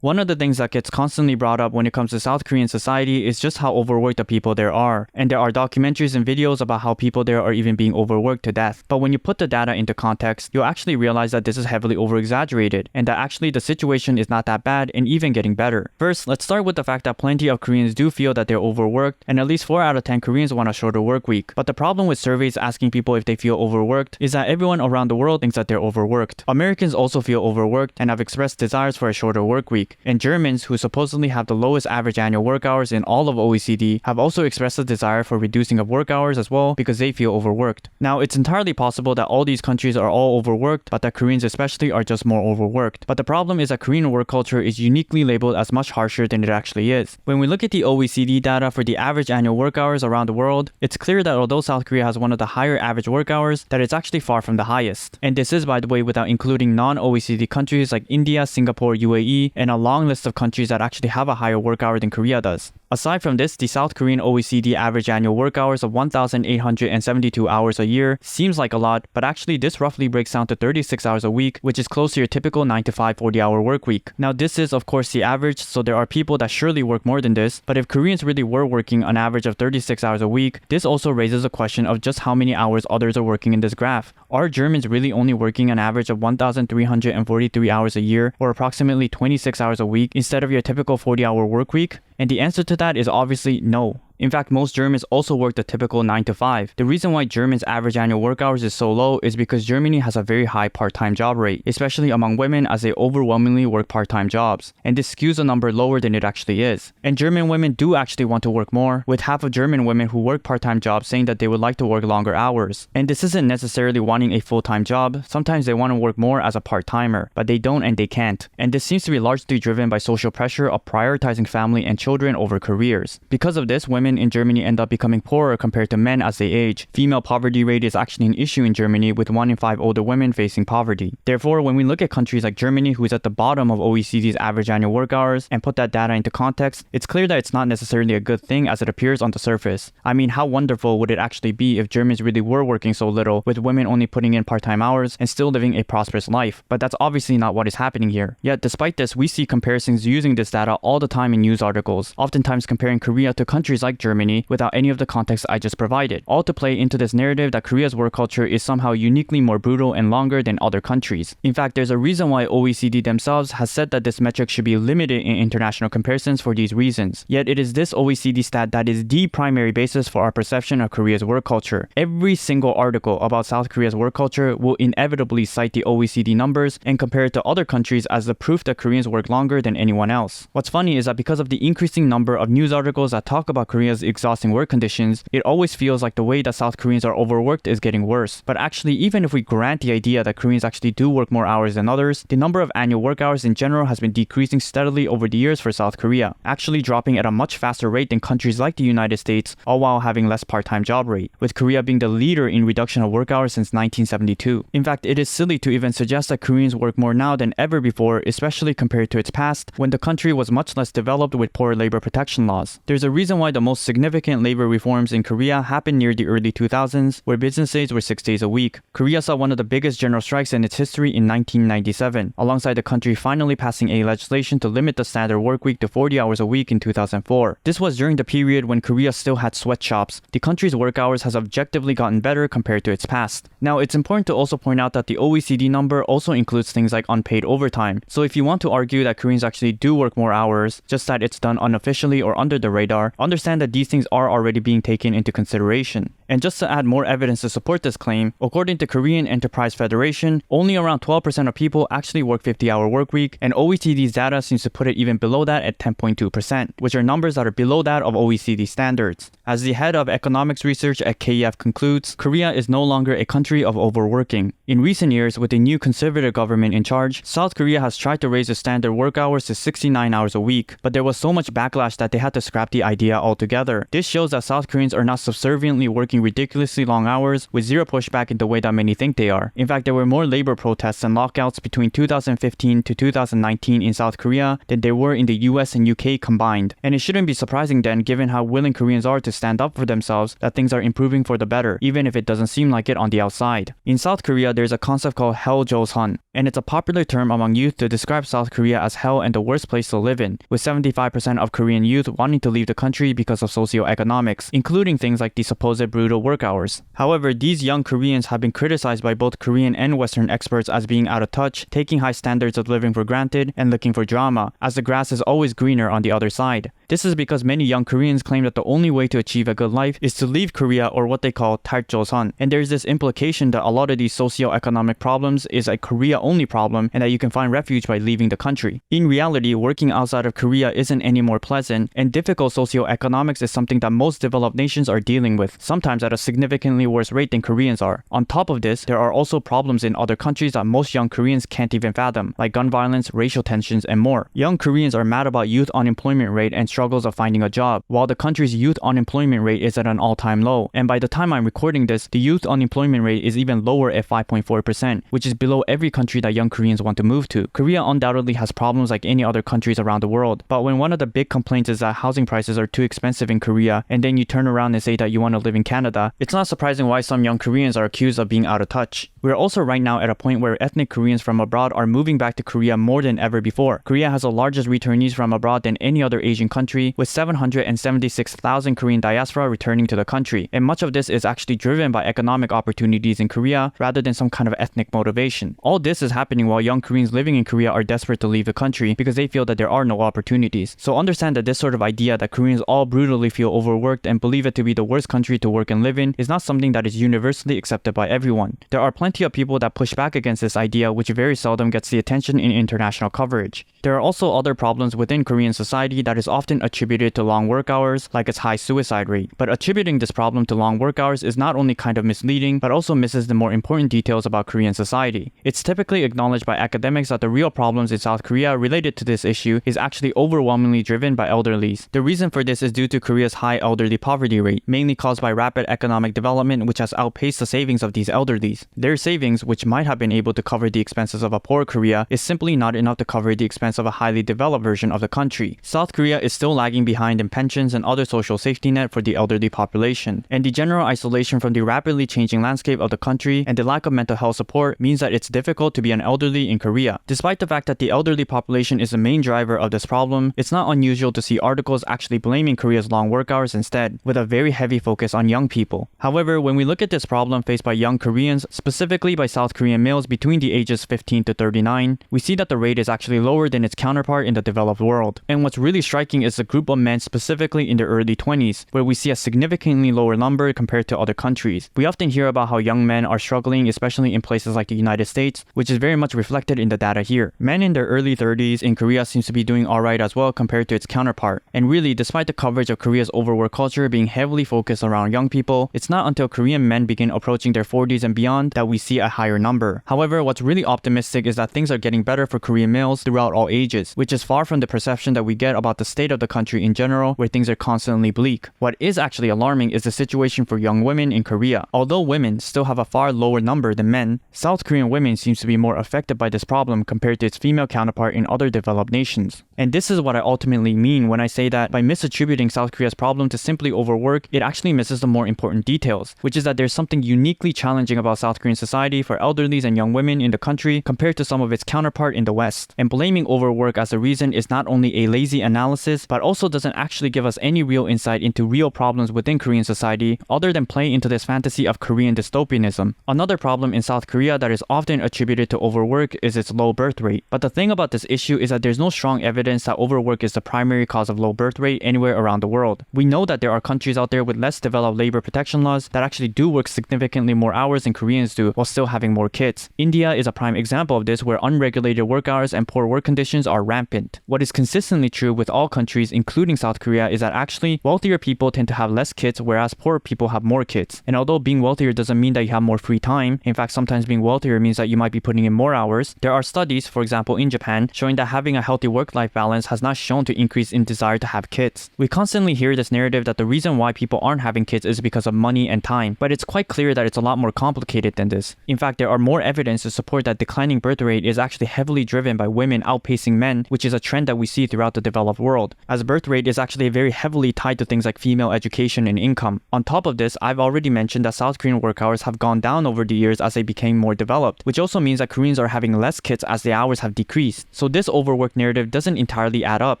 One of the things that gets constantly brought up when it comes to South Korean society is just how overworked the people there are. And there are documentaries and videos about how people there are even being overworked to death. But when you put the data into context, you'll actually realize that this is heavily over-exaggerated, and that actually the situation is not that bad and even getting better. First, let's start with the fact that plenty of Koreans do feel that they're overworked, and at least 4 out of 10 Koreans want a shorter work week. But the problem with surveys asking people if they feel overworked is that everyone around the world thinks that they're overworked. Americans also feel overworked and have expressed desires for a shorter work week. And Germans, who supposedly have the lowest average annual work hours in all of OECD, have also expressed a desire for reducing of work hours as well because they feel overworked. Now, it's entirely possible that all these countries are all overworked, but that Koreans especially are just more overworked. But the problem is that Korean work culture is uniquely labeled as much harsher than it actually is. When we look at the OECD data for the average annual work hours around the world, it's clear that although South Korea has one of the higher average work hours, that it's actually far from the highest. And this is, by the way, without including non-OECD countries like India, Singapore, UAE, and a long list of countries that actually have a higher work hour than Korea does. Aside from this, the South Korean OECD average annual work hours of 1,872 hours a year seems like a lot, but actually this roughly breaks down to 36 hours a week, which is close to your typical 9 to 5 40-hour work week. Now this is of course the average, so there are people that surely work more than this, but if Koreans really were working an average of 36 hours a week, this also raises a question of just how many hours others are working in this graph. Are Germans really only working an average of 1,343 hours a year, or approximately 26 hours a week, instead of your typical 40-hour work week? And the answer to that is obviously no. In fact, most Germans also work the typical 9 to 5. The reason why Germans' average annual work hours is so low is because Germany has a very high part-time job rate, especially among women as they overwhelmingly work part-time jobs. And this skews the number lower than it actually is. And German women do actually want to work more, with half of German women who work part-time jobs saying that they would like to work longer hours. And this isn't necessarily wanting a full-time job. Sometimes they want to work more as a part-timer, but they don't and they can't. And this seems to be largely driven by social pressure of prioritizing family and children over careers. Because of this, women in Germany end up becoming poorer compared to men as they age. Female poverty rate is actually an issue in Germany, with 1 in 5 older women facing poverty. Therefore, when we look at countries like Germany, who is at the bottom of OECD's average annual work hours, and put that data into context, it's clear that it's not necessarily a good thing as it appears on the surface. I mean, how wonderful would it actually be if Germans really were working so little, with women only putting in part-time hours and still living a prosperous life? But that's obviously not what is happening here. Yet, despite this, we see comparisons using this data all the time in news articles, oftentimes comparing Korea to countries like Germany without any of the context I just provided, all to play into this narrative that Korea's work culture is somehow uniquely more brutal and longer than other countries. In fact, there's a reason why OECD themselves has said that this metric should be limited in international comparisons for these reasons. Yet it is this OECD stat that is the primary basis for our perception of Korea's work culture. Every single article about South Korea's work culture will inevitably cite the OECD numbers and compare it to other countries as the proof that Koreans work longer than anyone else. What's funny is that because of the increasing number of news articles that talk about Korea's exhausting work conditions, it always feels like the way that South Koreans are overworked is getting worse. But actually, even if we grant the idea that Koreans actually do work more hours than others, the number of annual work hours in general has been decreasing steadily over the years for South Korea, actually dropping at a much faster rate than countries like the United States, all while having less part-time job rate, with Korea being the leader in reduction of work hours since 1972. In fact, it is silly to even suggest that Koreans work more now than ever before, especially compared to its past, when the country was much less developed with poor labor protection laws. There's a reason why the most significant labor reforms in Korea happened near the early 2000s, where business days were 6 days a week. Korea saw one of the biggest general strikes in its history in 1997, alongside the country finally passing a legislation to limit the standard work week to 40 hours a week in 2004. This was during the period when Korea still had sweatshops. The country's work hours has objectively gotten better compared to its past. Now, it's important to also point out that the OECD number also includes things like unpaid overtime. So if you want to argue that Koreans actually do work more hours, just that it's done unofficially or under the radar, understand that these things are already being taken into consideration. And just to add more evidence to support this claim, according to Korean Enterprise Federation, only around 12% of people actually work 50-hour work week, and OECD's data seems to put it even below that at 10.2%, which are numbers that are below that of OECD standards. As the head of economics research at KEF concludes, Korea is no longer a country of overworking. In recent years, with a new conservative government in charge, South Korea has tried to raise the standard work hours to 69 hours a week, but there was so much backlash that they had to scrap the idea altogether. This shows that South Koreans are not subserviently working working ridiculously long hours with zero pushback in the way that many think they are. In fact, there were more labor protests and lockouts between 2015 to 2019 in South Korea than there were in the US and UK combined. And it shouldn't be surprising then, given how willing Koreans are to stand up for themselves, that things are improving for the better, even if it doesn't seem like it on the outside. In South Korea, there's a concept called Hell Joseon, and it's a popular term among youth to describe South Korea as hell and the worst place to live in, with 75% of Korean youth wanting to leave the country because of socioeconomics, including things like the supposed brutal work hours. However, these young Koreans have been criticized by both Korean and Western experts as being out of touch, taking high standards of living for granted, and looking for drama, as the grass is always greener on the other side. This is because many young Koreans claim that the only way to achieve a good life is to leave Korea, or what they call 탈조선. And there's this implication that a lot of these socioeconomic problems is a Korea-only problem and that you can find refuge by leaving the country. In reality, working outside of Korea isn't any more pleasant, and difficult socioeconomics is something that most developed nations are dealing with, sometimes at a significantly worse rate than Koreans are. On top of this, there are also problems in other countries that most young Koreans can't even fathom, like gun violence, racial tensions, and more. Young Koreans are mad about youth unemployment rate and struggles of finding a job, while the country's youth unemployment rate is at an all-time low. And by the time I'm recording this, the youth unemployment rate is even lower at 5.4%, which is below every country that young Koreans want to move to. Korea undoubtedly has problems like any other countries around the world, but when one of the big complaints is that housing prices are too expensive in Korea, and then you turn around and say that you want to live in Canada, it's not surprising why some young Koreans are accused of being out of touch. We're also right now at a point where ethnic Koreans from abroad are moving back to Korea more than ever before. Korea has the largest returnees from abroad than any other Asian country, with 776,000 Korean diaspora returning to the country. And much of this is actually driven by economic opportunities in Korea rather than some kind of ethnic motivation. All this is happening while young Koreans living in Korea are desperate to leave the country because they feel that there are no opportunities. So understand that this sort of idea that Koreans all brutally feel overworked and believe it to be the worst country to work and live in is not something that is universally accepted by everyone. There are plenty of people that push back against this idea, which very seldom gets the attention in international coverage. There are also other problems within Korean society that is often attributed to long work hours, like its high suicide rate. But attributing this problem to long work hours is not only kind of misleading, but also misses the more important details about Korean society. It's typically acknowledged by academics that the real problems in South Korea related to this issue is actually overwhelmingly driven by elderlies. The reason for this is due to Korea's high elderly poverty rate, mainly caused by rapid economic development which has outpaced the savings of these elderlies. Their savings, which might have been able to cover the expenses of a poor Korea, is simply not enough to cover the expense of a highly developed version of the country. South Korea is still lagging behind in pensions and other social safety net for the elderly population, and the general isolation from the rapidly changing landscape of the country and the lack of mental health support means that it's difficult to be an elderly in Korea. Despite the fact that the elderly population is the main driver of this problem, it's not unusual to see articles actually blaming Korea's long work hours instead, with a very heavy focus on young people. However, when we look at this problem faced by young Koreans, specifically by South Korean males between the ages 15 to 39, we see that the rate is actually lower than its counterpart in the developed world. And what's really striking is the group of men specifically in their early 20s, where we see a significantly lower number compared to other countries. We often hear about how young men are struggling, especially in places like the United States, which is very much reflected in the data here. Men in their early 30s in Korea seems to be doing alright as well compared to its counterpart. And really, despite the coverage of Korea's overwork culture being heavily focused around young people, it's not until Korean men begin approaching their 40s and beyond that we see a higher number. However, what's really optimistic is that things are getting better for Korean males throughout all ages, which is far from the perception that we get about the state of the country in general, where things are constantly bleak. What is actually alarming is the situation for young women in Korea. Although women still have a far lower number than men, South Korean women seems to be more affected by this problem compared to its female counterpart in other developed nations. And this is what I ultimately mean when I say that by misattributing South Korea's problem to simply overwork, it actually misses the more important details, which is that there's something uniquely challenging about South Korean society for elderlies and young women in the country compared to some of its counterpart in the West. And blaming overwork as a reason is not only a lazy analysis, but also doesn't actually give us any real insight into real problems within Korean society other than playing into this fantasy of Korean dystopianism. Another problem in South Korea that is often attributed to overwork is its low birth rate. But the thing about this issue is that there's no strong evidence that overwork is the primary cause of low birth rate anywhere around the world. We know that there are countries out there with less developed labor protection laws that actually do work significantly more hours than Koreans do while still having more kids. India is a prime example of this, where unregulated work hours and poor work conditions are rampant. What is consistently true with all countries countries, including South Korea, is that actually wealthier people tend to have less kids, whereas poorer people have more kids. And although being wealthier doesn't mean that you have more free time, in fact, sometimes being wealthier means that you might be putting in more hours, there are studies, for example in Japan, showing that having a healthy work-life balance has not shown to increase in desire to have kids. We constantly hear this narrative that the reason why people aren't having kids is because of money and time, but it's quite clear that it's a lot more complicated than this. In fact, there are more evidence to support that declining birth rate is actually heavily driven by women outpacing men, which is a trend that we see throughout the developed world, as birth rate is actually very heavily tied to things like female education and income. On top of this, I've already mentioned that South Korean work hours have gone down over the years as they became more developed, which also means that Koreans are having less kids as the hours have decreased. So this overwork narrative doesn't entirely add up,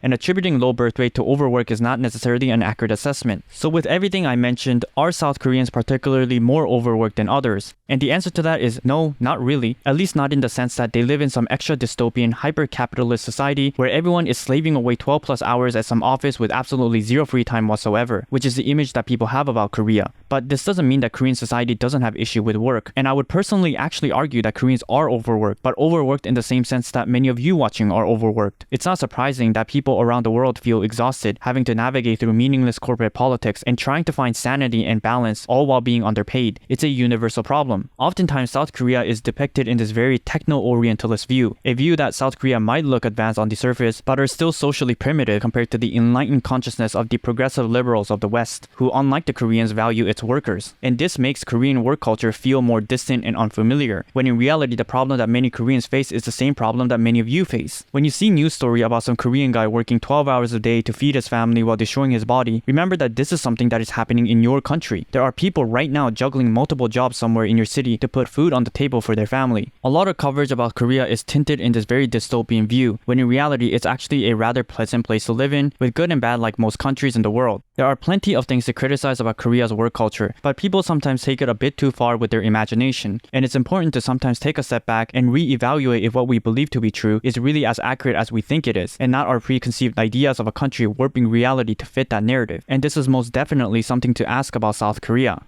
and attributing low birth rate to overwork is not necessarily an accurate assessment. So with everything I mentioned, are South Koreans particularly more overworked than others? And the answer to that is no, not really. At least not in the sense that they live in some extra dystopian, hyper-capitalist society where everyone is slaving away 12 plus hours at some office with absolutely zero free time whatsoever, which is the image that people have about Korea. But this doesn't mean that Korean society doesn't have issue with work, and I would personally actually argue that Koreans are overworked, but overworked in the same sense that many of you watching are overworked. It's not surprising that people around the world feel exhausted, having to navigate through meaningless corporate politics and trying to find sanity and balance, all while being underpaid. It's a universal problem. Oftentimes, South Korea is depicted in this very techno-orientalist view, a view that South Korea might look advanced on the surface, but are still socially primitive compared to the enlightened consciousness of the progressive liberals of the West, who, unlike the Koreans, value its workers. And this makes Korean work culture feel more distant and unfamiliar, when in reality the problem that many Koreans face is the same problem that many of you face. When you see news story about some Korean guy working 12 hours a day to feed his family while destroying his body, remember that this is something that is happening in your country. There are people right now juggling multiple jobs somewhere in your city to put food on the table for their family. A lot of coverage about Korea is tinted in this very dystopian view, when in reality it's actually a rather pleasant place to live in, with good and bad like most countries in the world. There are plenty of things to criticize about Korea's work culture, but people sometimes take it a bit too far with their imagination, and it's important to sometimes take a step back and re-evaluate if what we believe to be true is really as accurate as we think it is, and not our preconceived ideas of a country warping reality to fit that narrative. And this is most definitely something to ask about South Korea.